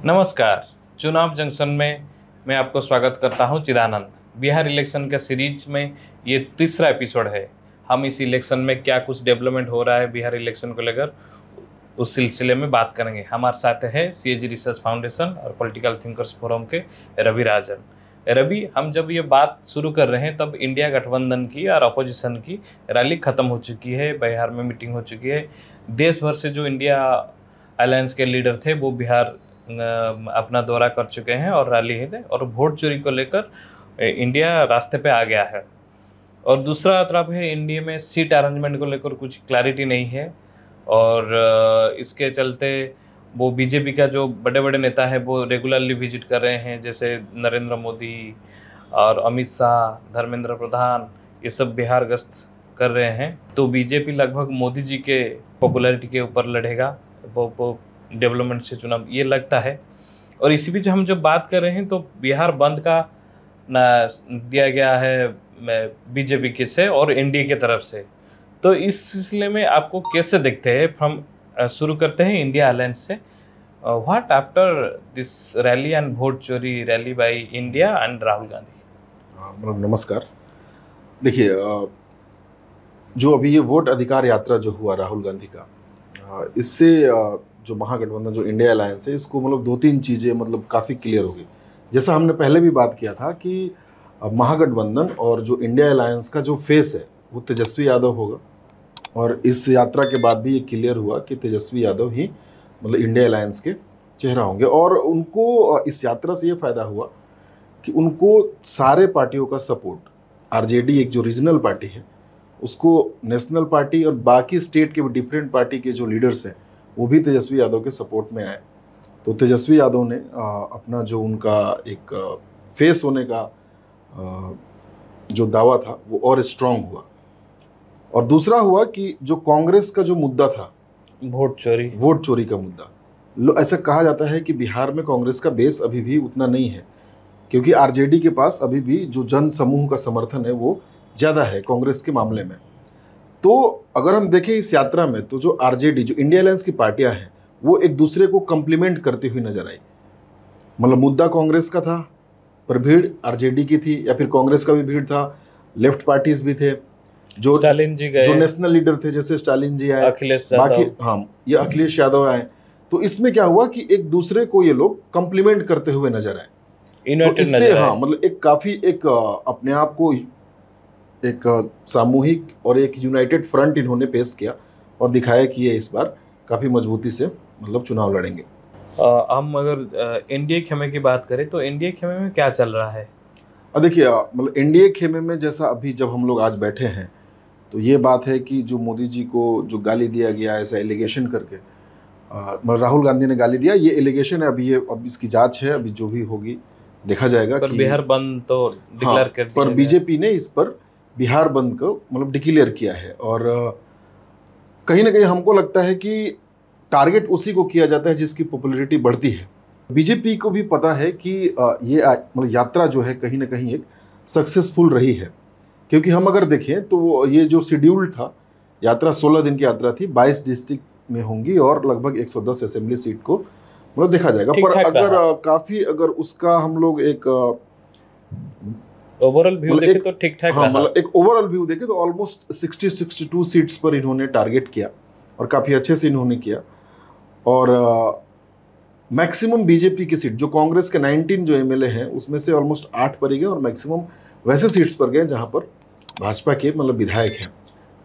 नमस्कार। चुनाव जंक्शन में मैं आपको स्वागत करता हूं चिदानंद। बिहार इलेक्शन के सीरीज में ये तीसरा एपिसोड है। हम इस इलेक्शन में क्या कुछ डेवलपमेंट हो रहा है बिहार इलेक्शन को लेकर उस सिलसिले में बात करेंगे। हमारे साथ है सीएजी रिसर्च फाउंडेशन और पॉलिटिकल थिंकर्स फोरम के रवि राजन। रवि, हम जब ये बात शुरू कर रहे हैं तब इंडिया गठबंधन की और अपोजिशन की रैली खत्म हो चुकी है, बिहार में मीटिंग हो चुकी है। देश भर से जो इंडिया अलायंस के लीडर थे वो बिहार अपना दौरा कर चुके हैं और रैली है, और वोट चोरी को लेकर इंडिया रास्ते पे आ गया है। और दूसरा तरफ है, इंडिया में सीट अरेंजमेंट को लेकर कुछ क्लैरिटी नहीं है, और इसके चलते वो बीजेपी का जो बड़े बड़े नेता है वो रेगुलरली विजिट कर रहे हैं, जैसे नरेंद्र मोदी और अमित शाह, धर्मेंद्र प्रधान, ये सब बिहार गश्त कर रहे हैं। तो बीजेपी लगभग मोदी जी के पॉपुलैरिटी के ऊपर लड़ेगा वो डेवलपमेंट से चुनाव, ये लगता है। और इसी बीच हम जब बात कर रहे हैं तो बिहार बंद का ना दिया गया है बीजेपी के से और एनडीए की तरफ से। तो इस सिलसिले में आपको कैसे देखते हैं? हम शुरू करते हैं इंडिया अलायंस से। What after this rally and vote चोरी rally by India and Rahul Gandhi? नमस्कार। देखिए, जो अभी ये वोट अधिकार यात्रा जो हुआ राहुल गांधी का, इससे जो महागठबंधन जो इंडिया अलायंस है, इसको मतलब दो तीन चीज़ें मतलब काफ़ी क्लियर हो गई। जैसा हमने पहले भी बात किया था कि महागठबंधन और जो इंडिया अलायंस का जो फेस है वो तेजस्वी यादव होगा, और इस यात्रा के बाद भी ये क्लियर हुआ कि तेजस्वी यादव ही मतलब इंडिया अलायंस के चेहरा होंगे। और उनको इस यात्रा से ये फ़ायदा हुआ कि उनको सारे पार्टियों का सपोर्ट, आरजेडी एक जो रीजनल पार्टी है उसको नेशनल पार्टी और बाकी स्टेट के डिफरेंट पार्टी के जो लीडर्स हैं वो भी तेजस्वी यादव के सपोर्ट में आए। तो तेजस्वी यादव ने अपना जो उनका एक फेस होने का जो दावा था वो और स्ट्रांग हुआ। और दूसरा हुआ कि जो कांग्रेस का जो मुद्दा था, वोट चोरी का मुद्दा, ऐसा कहा जाता है कि बिहार में कांग्रेस का बेस अभी भी उतना नहीं है, क्योंकि आरजेडी के पास अभी भी जो जन समूह का समर्थन है वो ज़्यादा है कांग्रेस के मामले में। तो अगर हम देखें इस यात्रा में, तो जो आरजेडी, जो इंडिया अलायंस की पार्टियां हैं, वो एक दूसरे को कम्प्लीमेंट करती हुई नजर आई। मतलब मुद्दा कांग्रेस का था पर भीड़ आरजेडी की थी, या फिर कांग्रेस का भी भीड़ था, लेफ्ट पार्टीज भी थे, जो स्टालिन जी गए, जो नेशनल लीडर थे, जैसे स्टालिन जी आए, बाकी ये अखिलेश यादव आए। तो इसमें क्या हुआ कि एक दूसरे को ये लोग कम्प्लीमेंट करते हुए नजर आए। तो इससे मतलब एक काफी एक अपने आप को एक सामूहिक और एक यूनाइटेड फ्रंट इन्होंने पेश किया और दिखाया कि ये इस बार काफ़ी मजबूती से मतलब चुनाव लड़ेंगे। हम अगर एनडीए खेमे की बात करें तो एनडीए खेमे में क्या चल रहा है? देखिए, मतलब एनडीए खेमे में जैसा अभी जब हम लोग आज बैठे हैं तो ये बात है कि जो मोदी जी को जो गाली दिया गया ऐसा एलिगेशन करके, मतलब राहुल गांधी ने गाली दिया, ये एलिगेशन है। अभी ये अब इसकी जाँच है, अभी जो भी होगी देखा जाएगा। पर बिहार बंद तो डिक्लेयर कर दिया, पर बीजेपी ने इस पर बिहार बंद को मतलब डिक्लेयर किया है। और कहीं ना कहीं हमको लगता है कि टारगेट उसी को किया जाता है जिसकी पॉपुलैरिटी बढ़ती है। बीजेपी को भी पता है कि ये मतलब यात्रा जो है कहीं ना कहीं एक सक्सेसफुल रही है, क्योंकि हम अगर देखें तो ये जो शेड्यूल था, यात्रा 16 दिन की यात्रा थी, 22 डिस्ट्रिक्ट में होंगी और लगभग 110 असेंबली सीट को मतलब देखा जाएगा। पर अगर काफ़ी अगर उसका हम लोग एक ओवरऑल व्यू देखे तो ठीक ठाक रहा। मतलब एक ओवरऑल व्यू देखे तो ऑलमोस्ट 60-62 सीट्स पर इन्होंने टारगेट किया और काफ़ी अच्छे से इन्होंने किया। और मैक्सिमम बीजेपी की सीट, जो कांग्रेस के 19 जो एमएलए हैं उसमें से ऑलमोस्ट 8 पर ही गए, और मैक्सिमम वैसे सीट्स पर गए जहां पर भाजपा के मतलब विधायक हैं।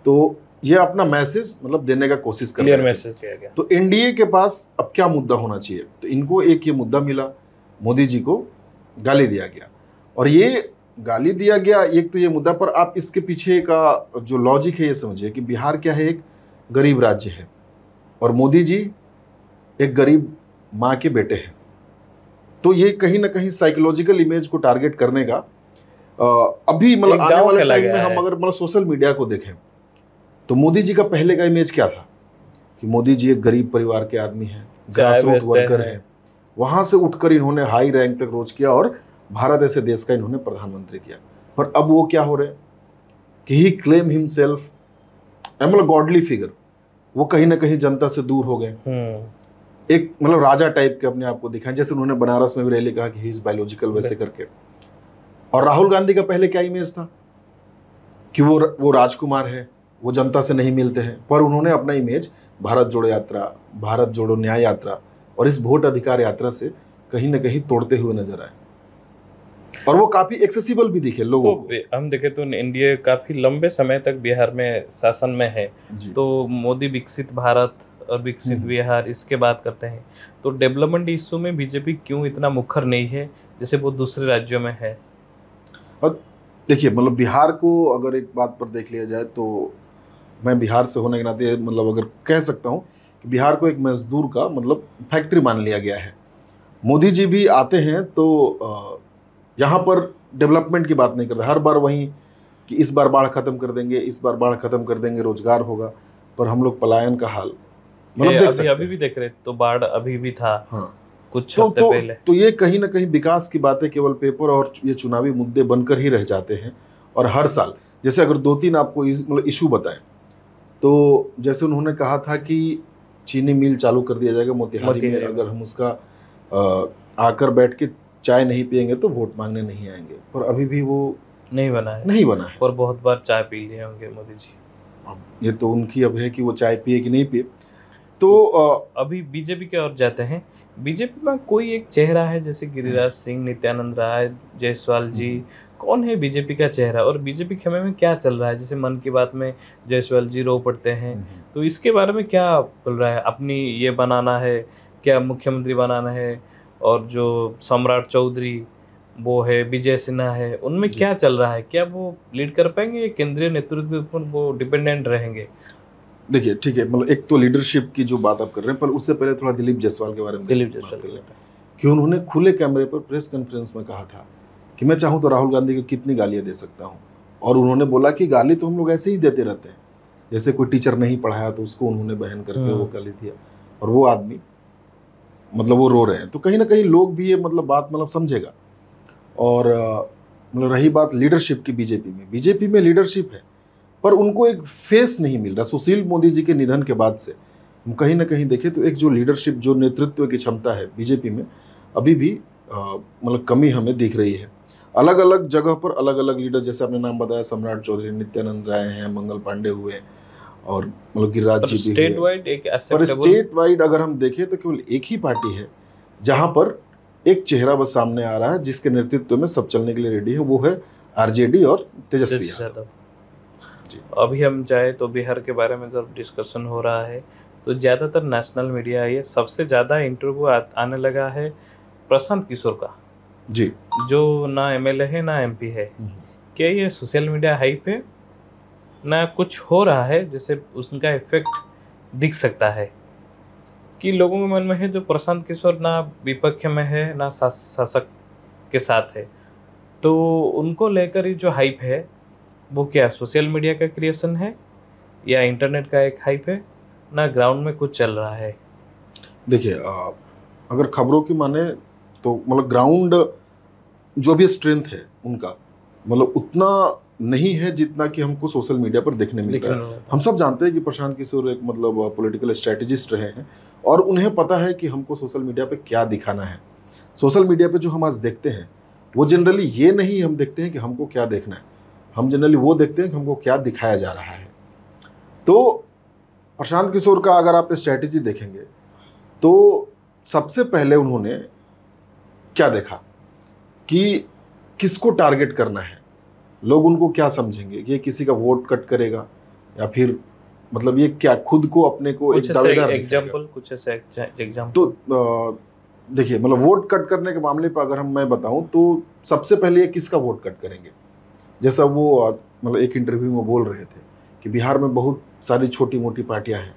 तो ये अपना मैसेज मतलब देने का कोशिश कर रहे हैं। तो एनडीए के पास अब क्या मुद्दा होना चाहिए? तो इनको एक ये मुद्दा मिला, मोदी जी को गाली दिया गया, और ये गाली दिया गया एक तो ये मुद्दा, पर आप इसके पीछे का जो लॉजिक है ये समझिए कि बिहार क्या है, एक गरीब राज्य है और मोदी जी एक गरीब माँ के बेटे हैं। तो ये कहीं ना कहीं साइकोलॉजिकल इमेज को टारगेट करने का अभी मतलब आने वाले टाइम में हम अगर मतलब सोशल मीडिया को देखें तो मोदी जी का पहले का इमेज क्या था कि मोदी जी एक गरीब परिवार के आदमी हैं, ग्रास रूट वर्कर हैं, वहां से उठकर इन्होंने हाई रैंक तक रोज किया और भारत ऐसे देश का इन्होंने प्रधानमंत्री किया। पर अब वो क्या हो रहे हैं कि ही क्लेम हिमसेल्फ मतलब गॉडली फिगर, वो कहीं ना कहीं जनता से दूर हो गए। एक मतलब राजा टाइप के अपने आप को दिखाएं, जैसे उन्होंने बनारस में भी रैली कहा कि ही इज बायोलॉजिकल वैसे करके। और राहुल गांधी का पहले क्या इमेज था कि वो राजकुमार है, वो जनता से नहीं मिलते हैं, पर उन्होंने अपना इमेज भारत जोड़ो यात्रा, भारत जोड़ो न्याय यात्रा और इस वोट अधिकार यात्रा से कहीं ना कहीं तोड़ते हुए नजर आए, और वो काफी एक्सेसिबल भी दिखे लोगों को। हम देखें तो एनडीए काफी लंबे समय तक बिहार में शासन में है, तो मोदी विकसित भारत और विकसित बिहार इसके बात करते हैं, तो डेवलपमेंट इशू में बीजेपी क्यों इतना मुखर नहीं है जैसे वो दूसरे राज्यों में है? और देखिए मतलब बिहार को अगर एक बात पर देख लिया जाए तो मैं बिहार से होने के नाते मतलब अगर कह सकता हूँ कि बिहार को एक मजदूर का मतलब फैक्ट्री मान लिया गया है। मोदी जी भी आते हैं तो यहाँ पर डेवलपमेंट की बात नहीं करते, हर बार वहीं कि इस बार बाढ़ खत्म कर देंगे, इस बार बाढ़ खत्म कर देंगे, रोजगार होगा, पर हम लोग पलायन का हाल मतलब देख सकते हैं। अभी भी देख रहे तो बाढ़ अभी भी था। हाँ, कुछ हफ्ते पहले। तो ये कहीं ना कहीं विकास की बातें केवल पेपर और ये चुनावी मुद्दे बनकर ही रह जाते हैं। और हर साल जैसे अगर 2-3 आपको मतलब इशू बताएं तो जैसे उन्होंने कहा था कि चीनी मिल चालू कर दिया जाएगा मोतिहारी में, अगर हम उसका आकर बैठ के चाय नहीं पियेंगे तो वोट मांगने नहीं आएंगे, पर अभी भी वो नहीं बना है। और बहुत बार चाय पी लिए होंगे मोदी जी। अब ये तो उनकी अब है कि वो चाय पिए कि नहीं पिए। तो अभी बीजेपी की ओर जाते हैं। बीजेपी में कोई एक चेहरा है जैसे गिरिराज सिंह, नित्यानंद राय, जायसवाल जी, कौन है बीजेपी का चेहरा और बीजेपी खेमे में क्या चल रहा है? जैसे मन की बात में जायसवाल जी रो पड़ते हैं, तो इसके बारे में क्या बोल रहा है? अपनी ये बनाना है क्या, मुख्यमंत्री बनाना है? और जो सम्राट चौधरी वो है, विजय सिन्हा है, उनमें क्या चल रहा है? क्या वो लीड कर पाएंगे या केंद्रीय नेतृत्व पर वो डिपेंडेंट रहेंगे? देखिए ठीक है, मतलब एक तो लीडरशिप की जो बात आप कर रहे हैं, पर उससे पहले थोड़ा दिलीप जायसवाल के बारे में कि उन्होंने खुले कैमरे पर प्रेस कॉन्फ्रेंस में कहा था कि मैं चाहूँ तो राहुल गांधी को कितनी गालियाँ दे सकता हूँ, और उन्होंने बोला कि गाली तो हम लोग ऐसे ही देते रहते हैं, जैसे कोई टीचर नहीं पढ़ाया तो उसको उन्होंने बहन करके वो गाली दिया, और वो आदमी मतलब वो रो रहे हैं, तो कहीं ना कहीं लोग भी ये मतलब बात मतलब समझेगा। और मतलब रही बात लीडरशिप की, बीजेपी में लीडरशिप है, पर उनको एक फेस नहीं मिल रहा। सुशील मोदी जी के निधन के बाद से हम कहीं ना कहीं देखें तो एक जो लीडरशिप, जो नेतृत्व की क्षमता है बीजेपी में, अभी भी मतलब कमी हमें दिख रही है। अलग अलग जगह पर अलग अलग लीडर, जैसे आपने नाम बताया सम्राट चौधरी, नित्यानंद राय हैं, मंगल पांडे हुए, और मतलब गिरिराज जी भी स्टेट वाइड एक पर स्टेट वाइड अगर हम देखें तो केवल एक ही पार्टी है जहां पर एक चेहरा बस सामने आ रहा है जिसके नेतृत्व में सब चलने के लिए रेडी है, वो है आरजेडी और तेजस्वी यादव। अभी हम चाहे तो बिहार के बारे में जब डिस्कशन हो रहा है तो ज़्यादातर नेशनल मीडिया है, सबसे ज़्यादा इंटरव्यू आने लगा है प्रशांत किशोर का जी, जो ना एमएलए है ना एमपी है। क्या ये सोशल मीडिया हाइप है, ना कुछ हो रहा है जैसे उसका इफेक्ट दिख सकता है कि लोगों के मन में है जो प्रशांत किशोर ना विपक्ष में है ना शासक के साथ है, तो उनको लेकर ही जो हाइप है वो क्या सोशल मीडिया का क्रिएशन है या इंटरनेट का एक हाइप है, ना ग्राउंड में कुछ चल रहा है? देखिए अगर खबरों की माने तो मतलब ग्राउंड जो भी स्ट्रेंथ है उनका मतलब उतना नहीं है जितना कि हमको सोशल मीडिया पर देखने मिलता है। हम सब जानते हैं कि प्रशांत किशोर एक मतलब पॉलिटिकल स्ट्रेटेजिस्ट रहे हैं, और उन्हें पता है कि हमको सोशल मीडिया पे क्या दिखाना है। सोशल मीडिया पे जो हम आज देखते हैं वो जनरली ये नहीं हम देखते हैं कि हमको क्या देखना है, हम जनरली वो देखते हैं कि हमको क्या दिखाया जा रहा है। तो प्रशांत किशोर का अगर आप स्ट्रैटेजी देखेंगे तो सबसे पहले उन्होंने क्या देखा कि किसको टारगेट करना है, लोग उनको क्या समझेंगे, ये किसी का वोट कट करेगा या फिर मतलब ये क्या खुद को अपने को एक दावेदार एग्जांपल कुछ ऐसे एग्जांपल। तो देखिए मतलब वोट कट करने के मामले पर अगर मैं बताऊं तो सबसे पहले ये किसका वोट कट करेंगे, जैसा वो मतलब एक इंटरव्यू में बोल रहे थे कि बिहार में बहुत सारी छोटी मोटी पार्टियां हैं,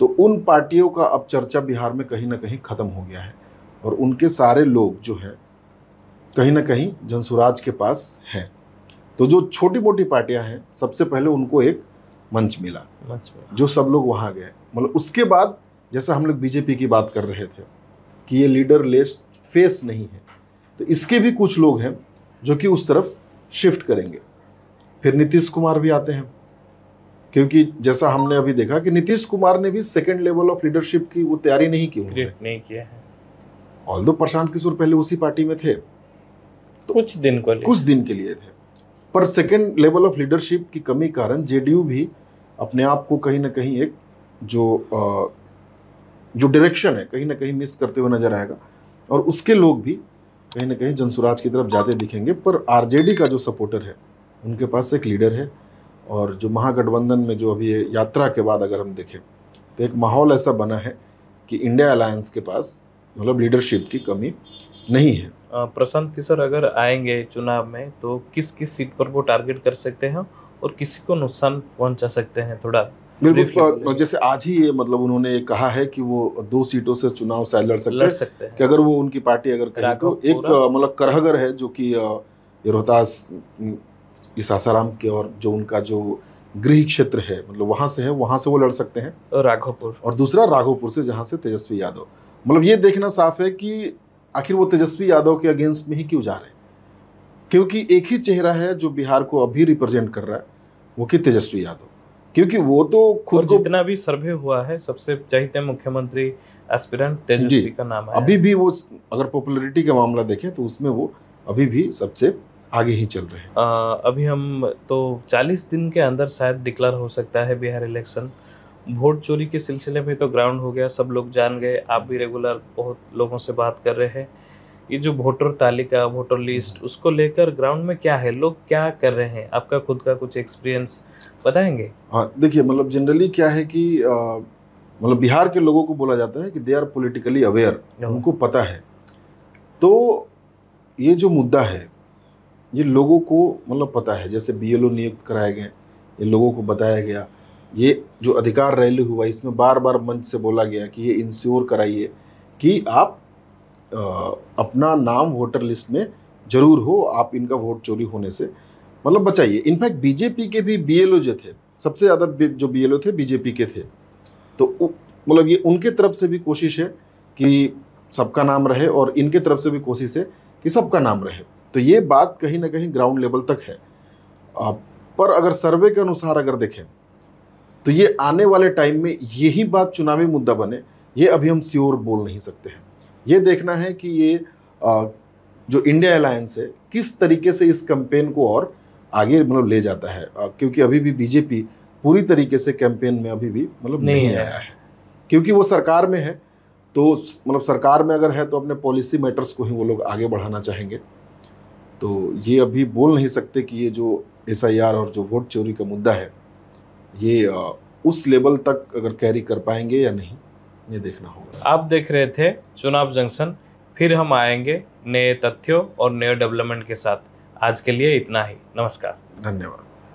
तो उन पार्टियों का अब चर्चा बिहार में कहीं ना कहीं खत्म हो गया है, और उनके सारे लोग जो हैं कहीं ना कहीं जनसुराज के पास हैं। तो जो छोटी मोटी पार्टियां हैं सबसे पहले उनको एक मंच मिला, जो सब लोग वहां गए। मतलब उसके बाद जैसा हम लोग बीजेपी की बात कर रहे थे कि ये लीडर लेस फेस नहीं है, तो इसके भी कुछ लोग हैं जो कि उस तरफ शिफ्ट करेंगे। फिर नीतीश कुमार भी आते हैं, क्योंकि जैसा हमने अभी देखा कि नीतीश कुमार ने भी सेकंड लेवल ऑफ लीडरशिप की वो तैयारी नहीं की, क्रिएट नहीं किया है। ऑल्दो प्रशांत किशोर पहले उसी पार्टी में थे, तो कुछ दिन के लिए थे, पर सेकंड लेवल ऑफ लीडरशिप की कमी कारण जेडीयू भी अपने आप को कहीं ना कहीं एक जो डायरेक्शन है कहीं ना कहीं मिस करते हुए नजर आएगा, और उसके लोग भी कहीं ना कहीं जनसुराज की तरफ जाते दिखेंगे। पर आरजेडी का जो सपोर्टर है उनके पास एक लीडर है, और जो महागठबंधन में जो अभी यात्रा के बाद अगर हम देखें तो एक माहौल ऐसा बना है कि इंडिया अलायंस के पास मतलब लीडरशिप की कमी नहीं है। प्रशांत किशोर अगर आएंगे चुनाव में तो किस किस सीट पर वो टारगेट कर सकते हैं और किसी को नुकसान पहुंचा सकते हैं, थोड़ा बिल्कुल। जैसे आज ही ये मतलब उन्होंने कहा है कि वो 2 सीटों से चुनाव शायद लड़ सकते हैं कि अगर वो उनकी पार्टी अगर कहे तो। एक मतलब करहगर है जो कि ये रोहतास सासाराम के, और जो उनका जो गृह क्षेत्र है मतलब वहां से है, वहां से वो लड़ सकते हैं, राघोपुर, और दूसरा राघोपुर से जहां से तेजस्वी यादव। मतलब ये देखना साफ है कि आखिर वो तेजस्वी यादव के अगेंस्ट में ही क्यों जा रहे हैं, क्योंकि एक ही चेहरा है जो बिहार को अभी रिप्रेजेंट कर रहा है, वो कि तेजस्वी यादव, क्योंकि वो तो खुद को जितना भी सर्वे हुआ है सबसे चाहते मुख्यमंत्री एस्पिरेंट तेजस्वी का नाम है। अभी भी वो अगर पॉपुलैरिटी का मामला देखें तो उसमें वो अभी भी सबसे आगे ही चल रहे हैं। अभी हम तो 40 दिन के अंदर शायद डिक्लेयर हो सकता है बिहार इलेक्शन। वोट चोरी के सिलसिले में तो ग्राउंड हो गया, सब लोग जान गए, आप भी रेगुलर बहुत लोगों से बात कर रहे हैं। ये जो वोटर तालिका, वोटर लिस्ट, उसको लेकर ग्राउंड में क्या है, लोग क्या कर रहे हैं, आपका खुद का कुछ एक्सपीरियंस बताएंगे? हाँ देखिए, मतलब जनरली क्या है कि मतलब बिहार के लोगों को बोला जाता है कि दे आर पॉलिटिकली अवेयर, उनको पता है। तो ये जो मुद्दा है ये लोगों को मतलब पता है, जैसे बीएलओ नियुक्त कराए गए, ये लोगों को बताया गया। ये जो अधिकार रैली हुआ इसमें बार बार मंच से बोला गया कि ये इंश्योर कराइए कि आप अपना नाम वोटर लिस्ट में जरूर हो, आप इनका वोट चोरी होने से मतलब बचाइए। इनफैक्ट बीजेपी के भी बीएलओ जो थे, सबसे ज़्यादा जो बीएलओ थे बीजेपी के थे, तो मतलब ये उनके तरफ से भी कोशिश है कि सबका नाम रहे, और इनके तरफ से भी कोशिश है कि सबका नाम रहे। तो ये बात कहीं ना कहीं ग्राउंड लेवल तक है। पर अगर सर्वे के अनुसार अगर देखें तो ये आने वाले टाइम में यही बात चुनावी मुद्दा बने, ये अभी हम श्योर बोल नहीं सकते हैं। ये देखना है कि ये जो इंडिया अलायंस है किस तरीके से इस कैंपेन को और आगे मतलब ले जाता है, क्योंकि अभी भी बीजेपी पूरी तरीके से कैंपेन में अभी भी मतलब नहीं आया है, क्योंकि वो सरकार में है। तो मतलब सरकार में अगर है तो अपने पॉलिसी मैटर्स को ही वो लोग आगे बढ़ाना चाहेंगे। तो ये अभी बोल नहीं सकते कि ये जो एसआईआर और जो वोट चोरी का मुद्दा है ये उस लेवल तक अगर कैरी कर पाएंगे या नहीं, ये देखना होगा। आप देख रहे थे चुनाव जंक्शन, फिर हम आएंगे नए तथ्यों और नए डेवलपमेंट के साथ। आज के लिए इतना ही, नमस्कार, धन्यवाद।